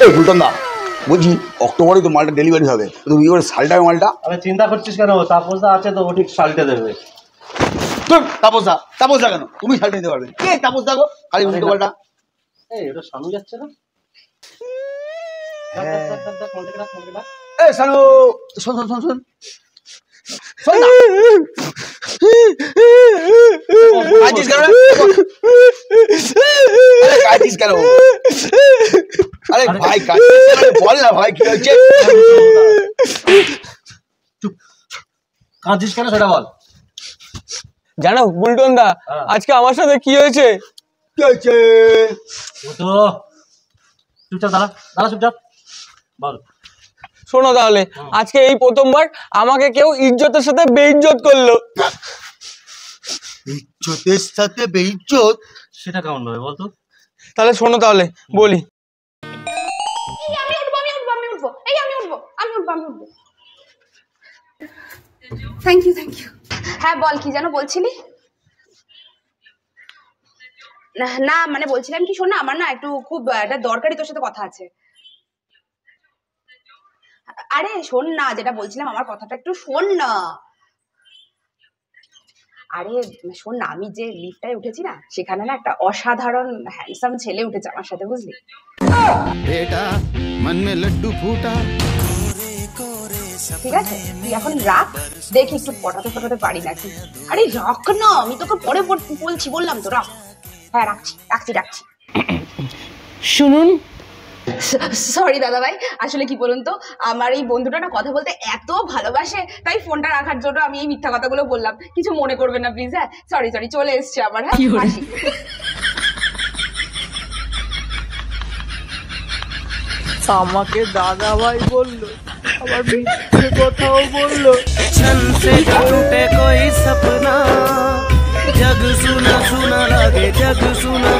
এই ফুলটন দা বলছি অক্টোবরে তো মালটা ডেলিভারি হবে, তুমি কি করে সালটাবে মালটা? আরে চিন্তা করছিস কেন? তাপসদা আছে তো, ও ঠিক সালটে দেবে। তাপসদা কেন? তুমি সালটে দিতে পারবে। কে তাপসদা গো? খালি উল্টো পাল্টা। এই এটা শানু যাচ্ছে না? এই শানু, শোন শোন শোন শোন শোন না। কাঁদছিস কেন রে? আরে কাঁদছিস কেন? আরে ভাই বল না ভাই কি হয়েছে? কাঁদছিস কেন সেটা বল। জানো বুলটন দা আজকে আমার সাথে কি হয়েছে? কি হয়েছে? ও তো চুপচাপ দাঁড়া দাঁড়া চুপচাপ বল। শোনো তাহলে, আজকে এই প্রথমবার আমাকে কেউ ইজ্জতের সাথে বেইজ্জত করলো। ইজ্জতের সাথে বেইজ্জত? সেটা কেমন ভাবে বলতো? তাহলে শোনো তাহলে বলি। থ্যাংক ইউ হ্যাঁ বল, কি যেন বলছিলি? না মানে বলছিলাম কি, শোন না, আমার না একটু খুব একটা দরকারি তোর সাথে কথা আছে। আরে শোন না, যেটা বলছিলাম আমার কথাটা একটু শোন না। আরে শোন না, আমি যে লিফটটায় উঠেছি না, সেখানে না একটা অসাধারণ হ্যান্ডসাম ছেলে উঠেছে আমার সাথে, বুঝলি? বেটা মন মে লাড্ডু ফুটা। ঠিক আছে, তুই এখন রাখ, দেখি একটু পটাতে পারি নাকি। আরে রাখ না, আমি তোকে পরে বলছি, বললাম তো রাখ। হ্যাঁ রাখছি। শুনুন। সরি দাদা ভাই, আসলে কি বলুন তো, আমার এই বন্ধুটা না কথা বলতে এত ভালোবাসে, তাই ফোনটা রাখার জন্য আমি এই মিথ্যা কথাগুলো বললাম, কিছু মনে করবেন না প্লিজ। হ্যাঁ সরি চলে এসছে আবার। হ্যাঁ আসি। আমাকে দাদা ভাই বললো, আবার মিথ্যে কথাও বললো। छन से जो टूटे कोई सपना, जग सुना सुना लगे, जग सुना